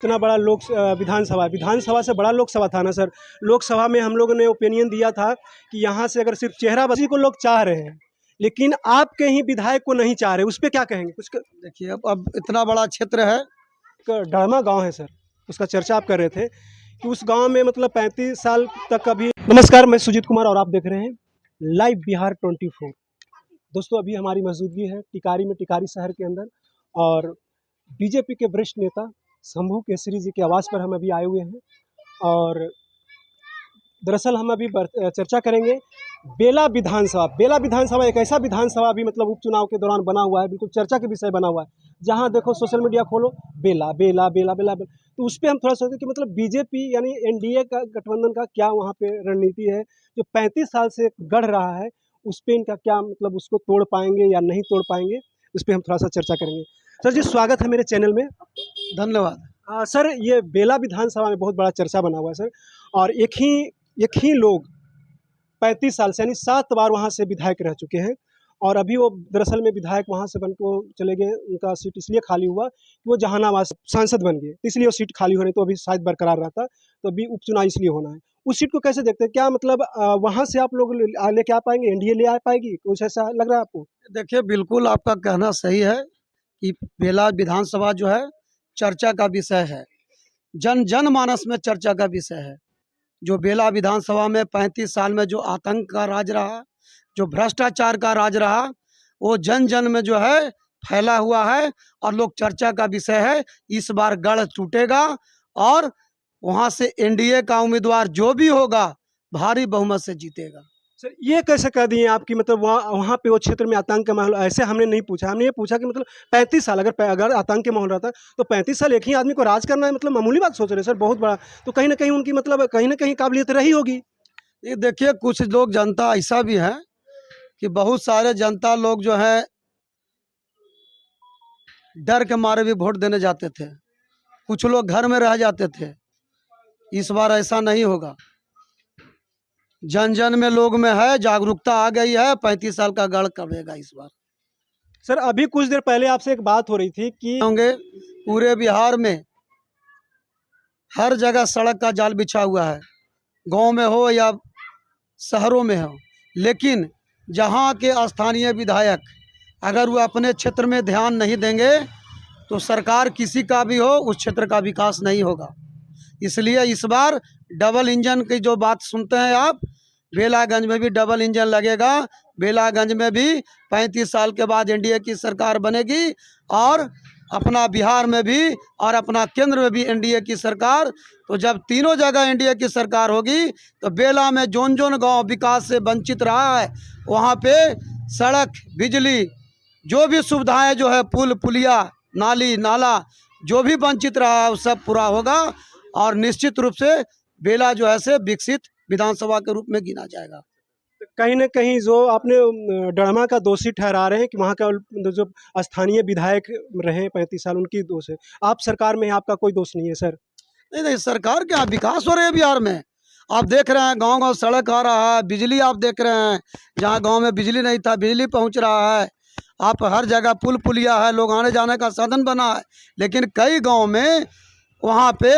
इतना बड़ा विधानसभा विधानसभा से बड़ा लोकसभा था ना सर। लोकसभा में हम लोगों ने ओपिनियन दिया था कि यहाँ से अगर सिर्फ चेहराबाजी को लोग चाह रहे हैं, लेकिन आपके ही विधायक को नहीं चाह रहे, उस पर क्या कहेंगे? कुछ देखिए अब इतना बड़ा क्षेत्र है, डड़मा गांव है सर, उसका चर्चा आप कर रहे थे कि उस गांव में मतलब 35 साल तक अभी। नमस्कार, मैं सुजीत कुमार और आप देख रहे हैं लाइव बिहार 24। दोस्तों, अभी हमारी मौजूदगी है टिकारी में, टिकारी शहर के अंदर, और बीजेपी के वरिष्ठ नेता शंभू केसरी जी के आवास पर हम अभी आए हुए हैं। और दरअसल हम अभी चर्चा करेंगे बेला विधानसभा। बेला विधानसभा एक ऐसा विधानसभा अभी मतलब उपचुनाव के दौरान बना हुआ है, बिल्कुल चर्चा के विषय बना हुआ है। जहां देखो सोशल मीडिया खोलो, बेला बेला बेला बेला बेला। तो उस पर हम थोड़ा सोचते कि मतलब बीजेपी यानी एनडीए का गठबंधन का क्या वहाँ पे रणनीति है, जो 35 साल से गढ़ रहा है, उस पर इनका क्या मतलब, उसको तोड़ पाएंगे या नहीं तोड़ पाएंगे, उस पर हम थोड़ा सा चर्चा करेंगे। सर जी, स्वागत है मेरे चैनल में। धन्यवाद। सर, ये बेला विधानसभा में बहुत बड़ा चर्चा बना हुआ है सर, और एक ही लोग 35 साल से यानी 7 बार वहाँ से विधायक रह चुके हैं। और अभी वो दरअसल में विधायक वहाँ से बन को चले गए, उनका सीट इसलिए खाली हुआ कि वो जहानाबाद सांसद बन गए, इसलिए वो सीट खाली होने तो अभी शायद बरकरार रहता, तो अभी उपचुनाव इसलिए होना है। उस सीट को कैसे देखते हैं? क्या मतलब वहाँ से आप लोग लेके आ पाएंगे, एनडीए ले आ पाएगी, कुछ ऐसा लग रहा है आपको? देखिए बिल्कुल आपका कहना सही है कि बेला विधानसभा जो है चर्चा का विषय है, जनमानस में चर्चा का विषय है। जो बेला विधानसभा में 35 साल में जो आतंक का राज रहा, जो भ्रष्टाचार का राज रहा, वो जन में जो है फैला हुआ है और लोग चर्चा का विषय है। इस बार गढ़ टूटेगा और वहाँ से एनडीए का उम्मीदवार जो भी होगा भारी बहुमत से जीतेगा। सर, ये कैसे कह दिए आपकी मतलब वहाँ पे वो क्षेत्र में आतंक का माहौल? ऐसे हमने नहीं पूछा, हमने ये पूछा कि मतलब 35 साल अगर आतंक के माहौल रहता तो 35 साल एक ही आदमी को राज करना है, मतलब मामूली बात सोच रहे हैं सर, बहुत बड़ा। तो कहीं ना कहीं उनकी मतलब कहीं ना कहीं काबिलियत रही होगी। ये देखिए कुछ लोग जनता ऐसा भी है कि बहुत सारे जनता लोग जो है डर के मारे भी वोट देने जाते थे, कुछ लोग घर में रह जाते थे। इस बार ऐसा नहीं होगा, जन में लोग में है जागरूकता आ गई है, 35 साल का गढ़ करेगा इस बार। सर, अभी कुछ देर पहले आपसे एक बात हो रही थी कि होंगे पूरे बिहार में हर जगह सड़क का जाल बिछा हुआ है, गांव में हो या शहरों में हो, लेकिन जहां के स्थानीय विधायक अगर वो अपने क्षेत्र में ध्यान नहीं देंगे तो सरकार किसी का भी हो उस क्षेत्र का विकास नहीं होगा। इसलिए इस बार डबल इंजन की जो बात सुनते हैं आप, बेलागंज में भी डबल इंजन लगेगा। बेलागंज में भी 35 साल के बाद एनडीए की सरकार बनेगी और अपना बिहार में भी और अपना केंद्र में भी एनडीए की सरकार। तो जब तीनों जगह एनडीए की सरकार होगी तो बेला में जोन गांव विकास से वंचित रहा है, वहाँ पे सड़क, बिजली, जो भी सुविधाएं जो है, पुल पुलिया, नाली नाला, जो भी वंचित रहा है वो सब पूरा होगा और निश्चित रूप से बेला जो है से विकसित विधानसभा के रूप में गिना जाएगा। कहीं ना कहीं जो आपने डड़मा का दोषी ठहरा रहे हैं कि वहाँ का जो स्थानीय विधायक रहे 35 साल, उनकी दोष है। आप सरकार में हैं, आपका कोई दोष नहीं है सर? नहीं, सरकार क्या विकास हो रहे हैं बिहार में, आप देख रहे हैं गांव सड़क आ रहा है, बिजली आप देख रहे हैं, जहां गांव में बिजली नहीं था बिजली पहुंच रहा है, आप हर जगह पुल पुलिया है, लोग आने जाने का साधन बना है। लेकिन कई गांव में वहां पे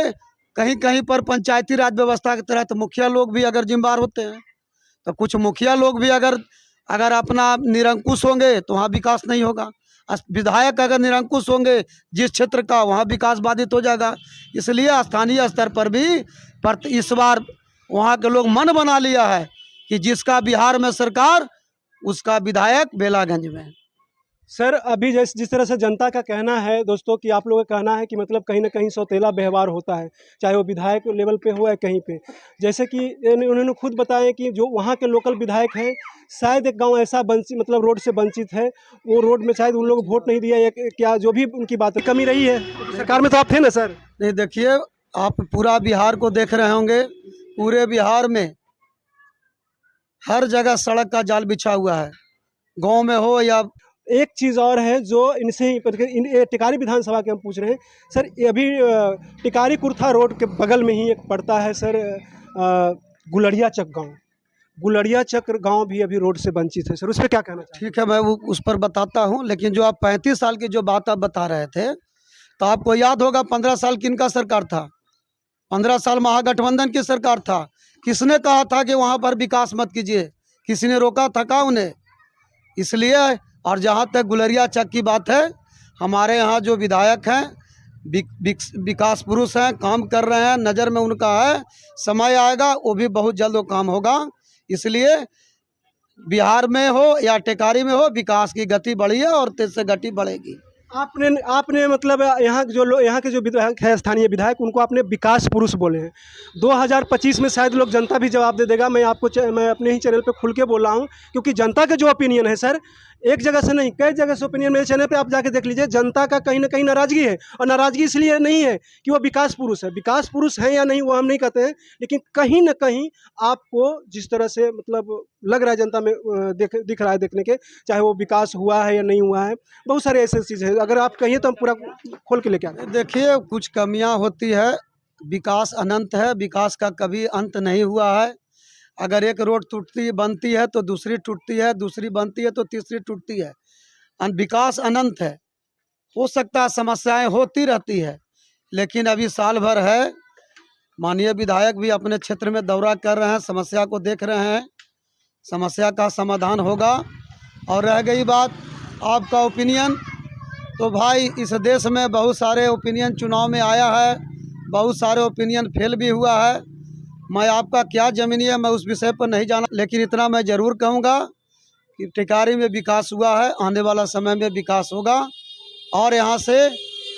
कहीं कहीं पर पंचायती राज व्यवस्था के तहत मुखिया लोग भी अगर जिम्मेदार होते हैं, तो कुछ मुखिया लोग भी अगर अपना निरंकुश होंगे तो वहाँ विकास नहीं होगा। विधायक अगर निरंकुश होंगे जिस क्षेत्र का, वहाँ विकास बाधित हो जाएगा। इसलिए स्थानीय स्तर पर भी इस बार वहाँ के लोग मन बना लिया है कि जिसका बिहार में सरकार उसका विधायक बेलागंज में। सर, अभी जिस तरह से जनता का कहना है दोस्तों, कि आप लोगों का कहना है कि मतलब कहीं ना कहीं सौतेला व्यवहार होता है, चाहे वो विधायक लेवल पे हो या कहीं पे। जैसे कि उन्होंने खुद बताया कि जो वहाँ के लोकल विधायक हैं, शायद एक गांव ऐसा मतलब रोड से वंचित है, वो रोड में शायद उन लोग वोट नहीं दिया, या क्या जो भी उनकी बात है, कमी रही है। सरकार में तो आप थे ना सर? नहीं, देखिए आप पूरा बिहार को देख रहे होंगे, पूरे बिहार में हर जगह सड़क का जाल बिछा हुआ है, गाँव में हो या। एक चीज़ और है जो इनसे ही टिकारी विधानसभा के हम पूछ रहे हैं सर। ये अभी टिकारी कुर्था रोड के बगल में ही एक पड़ता है सर, गुलड़िया चक गांव। गुलड़िया चक गांव भी अभी रोड से वंचित है सर, उस पर क्या कहना चाहिए? ठीक है, मैं वो उस पर बताता हूँ, लेकिन जो आप 35 साल की जो बात आप बता रहे थे, तो आपको याद होगा 15 साल किनका सरकार था, 15 साल महागठबंधन की सरकार था। किसने कहा था कि वहाँ पर विकास मत कीजिए, किसी ने रोका था का उन्हें? इसलिए और जहाँ तक गुलरिया चक की बात है, हमारे यहाँ जो विधायक हैं विकास पुरुष हैं, काम कर रहे हैं, नज़र में उनका है, समय आएगा वो भी बहुत जल्द वो काम होगा। इसलिए बिहार में हो या टेकारी में हो, विकास की गति बढ़ी है और तेज से गति बढ़ेगी। आपने मतलब यहाँ के जो विधायक है, स्थानीय विधायक, उनको आपने विकास पुरुष बोले हैं। 2025 में शायद लोग जनता भी जवाब दे देगा। मैं मैं अपने ही चैनल पे खुल के बोल रहा हूँ, क्योंकि जनता का जो ओपिनियन है सर, एक जगह से नहीं कई जगह से ओपिनियन मेरे चैनल पे आप जाके देख लीजिए। जनता का कहीं ना कहीं नाराजगी है, और नाराजगी इसलिए नहीं है कि वो विकास पुरुष है। विकास पुरुष है या नहीं वो हम नहीं कहते हैं, लेकिन कहीं ना कहीं आपको जिस तरह से मतलब लग रहा है जनता में दिख रहा है देखने के, चाहे वो विकास हुआ है या नहीं हुआ है, बहुत सारे ऐसे चीज़ें हैं। अगर आप कहिए तो हम पूरा खोल के लेके आते हैं। देखिए, कुछ कमियां होती है, विकास अनंत है, विकास का कभी अंत नहीं हुआ है। अगर एक रोड बनती है तो दूसरी टूटती है, दूसरी बनती है तो तीसरी टूटती है। विकास अनंत है। हो सकता है समस्याएं होती रहती है, लेकिन अभी साल भर है। माननीय विधायक भी अपने क्षेत्र में दौरा कर रहे हैं, समस्या को देख रहे हैं, समस्या का समाधान होगा। और रह गई बात आपका ओपिनियन, तो भाई इस देश में बहुत सारे ओपिनियन चुनाव में आया है, बहुत सारे ओपिनियन फेल भी हुआ है। मैं आपका क्या ज़मीनी है मैं उस विषय पर नहीं जाना, लेकिन इतना मैं ज़रूर कहूँगा कि टेकारी में विकास हुआ है, आने वाला समय में विकास होगा। और यहाँ से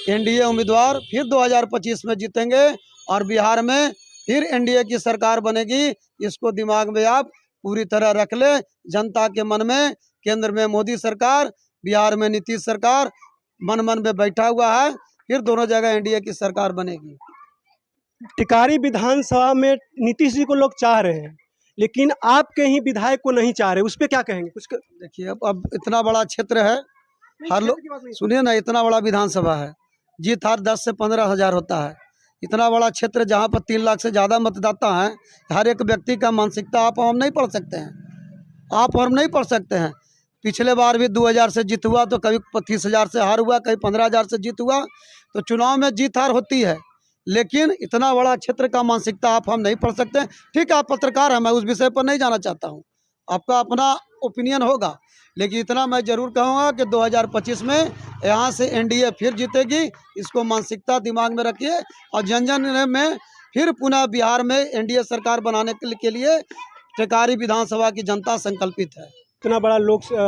एनडीए उम्मीदवार फिर 2025 में जीतेंगे और बिहार में फिर एनडीए की सरकार बनेगी। इसको दिमाग में आप पूरी तरह रख ले। जनता के मन में केंद्र में मोदी सरकार, बिहार में नीतीश सरकार मन में बैठा हुआ है, फिर दोनों जगह एनडीए की सरकार बनेगी। टिकारी विधानसभा में नीतीश जी को लोग चाह रहे हैं, लेकिन आपके ही विधायक को नहीं चाह रहे, उस पर क्या कहेंगे? कुछ देखिए, अब इतना बड़ा क्षेत्र है, हर लोग सुनिए ना, इतना बड़ा विधानसभा है, जीत हार 10 से 15 हज़ार होता है। इतना बड़ा क्षेत्र जहाँ पर 3 लाख से ज़्यादा मतदाता हैं, हर एक व्यक्ति का मानसिकता आप हम नहीं पढ़ सकते हैं, आप हम नहीं पढ़ सकते हैं। पिछले बार भी 2000 से जीत हुआ, तो कभी 30,000 से हार हुआ, कभी 15,000 से जीत हुआ। तो चुनाव में जीत हार होती है, लेकिन इतना बड़ा क्षेत्र का मानसिकता आप हम नहीं पढ़ सकते। ठीक है, आप पत्रकार हैं, मैं उस विषय पर नहीं जाना चाहता हूँ, आपका अपना ओपिनियन होगा, लेकिन इतना मैं ज़रूर कहूँगा कि 2025 में यहाँ से एनडीए फिर जीतेगी। इसको मानसिकता दिमाग में रखिए, और जन जन में फिर पुनः बिहार में एनडीए सरकार बनाने के लिए टेकारी विधानसभा की जनता संकल्पित है। इतना बड़ा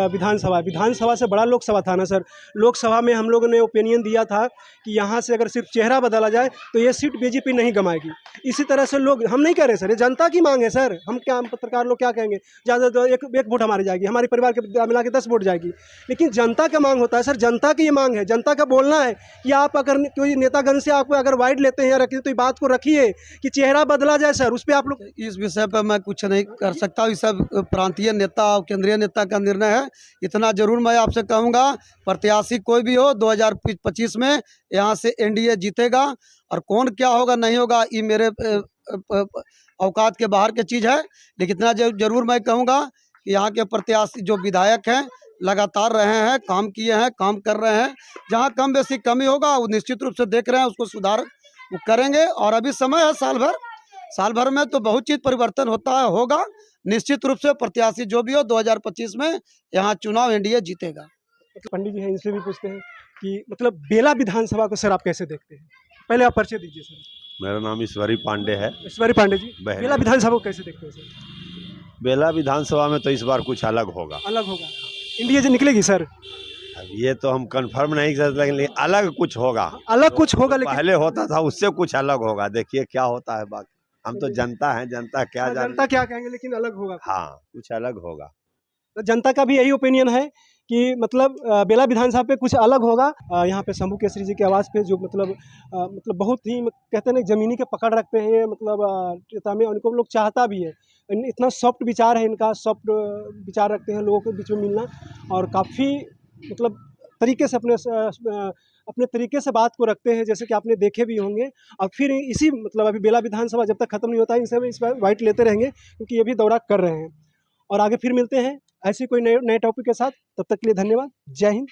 विधानसभा से बड़ा लोकसभा था ना सर। लोकसभा में हम लोगों ने ओपिनियन दिया था कि यहाँ से अगर सिर्फ चेहरा बदला जाए तो ये सीट बीजेपी नहीं गंवाएगी। इसी तरह से लोग, हम नहीं कह रहे सर, ये जनता की मांग है सर। हम पत्रकार लोग क्या कहेंगे? ज़्यादा तो एक वोट हमारी जाएगी, हमारे परिवार के मिला के 10 वोट जाएगी, लेकिन जनता का मांग होता है सर। जनता की ये मांग है, जनता का बोलना है कि आप अगर कोई नेतागण से आप अगर वाइड लेते हैं या रखिए, तो बात को रखिए कि चेहरा बदला जाए सर। उस पर आप लोग, इस विषय पर मैं कुछ नहीं कर सकता, इस सब प्रांतीय नेता और केंद्रीय नेता का निर्णय है। इतना जरूर मैं आपसे कहूँगा, प्रत्याशी कोई भी हो, 2025 में यहाँ से एनडीए जीतेगा। और कौन क्या होगा नहीं होगा ये मेरे औकात के बाहर की चीज़ है, लेकिन इतना जरूर मैं कहूँगा कि यहाँ के प्रत्याशी जो विधायक हैं लगातार रहे हैं, काम किए हैं, काम कर रहे हैं। जहाँ कम बेसी कमी होगा वो निश्चित रूप से देख रहे हैं, उसको सुधार वो करेंगे। और अभी समय है, साल भर में तो बहुत चीज़ परिवर्तन होता है, होगा निश्चित रूप से। प्रत्याशी जो भी हो, 2025 में यहाँ चुनाव एनडीए जीतेगा। पंडित जी हैं, इनसे भी पूछते हैं कि मतलब बेला विधानसभा को सर आप कैसे देखते हैं? पहले आप परिचय दीजिए सर। मेरा नाम ईश्वरी पांडे है। ईश्वरी पांडे जी, बहन। बेला विधानसभा को कैसे देखते हैं सर? बेला विधानसभा में तो इस बार कुछ अलग होगा। अलग होगा, एनडीए जी निकलेगी सर? अब ये तो हम कंफर्म नहीं कर सकते, लेकिन अलग कुछ होगा। अलग कुछ होगा, लेकिन पहले होता था उससे कुछ अलग होगा। देखिए क्या होता है, बाकी हम तो जनता हैं, जनता क्या जाने। जनता क्या कहेंगे, लेकिन अलग होगा। हाँ, कुछ अलग होगा। तो जनता का भी यही ओपिनियन है कि मतलब बेला विधानसभा पे कुछ अलग होगा। यहाँ पे शंभू केसरी जी की आवाज़ पे जो मतलब बहुत ही कहते हैं ना, ज़मीनी के पकड़ रखते हैं, मतलब नेता में उनको लोग चाहता भी है। इतना सॉफ्ट विचार है इनका, सॉफ्ट विचार रखते हैं लोगों के बीच में मिलना, और काफ़ी मतलब तरीके से अपने तरीके से बात को रखते हैं, जैसे कि आपने देखे भी होंगे। और फिर इसी मतलब अभी बेला विधानसभा जब तक ख़त्म नहीं होता है, इनसे इस बार वाइट लेते रहेंगे, क्योंकि ये भी दौरा कर रहे हैं। और आगे फिर मिलते हैं ऐसे कोई नए टॉपिक के साथ। तब तक के लिए धन्यवाद। जय हिंद।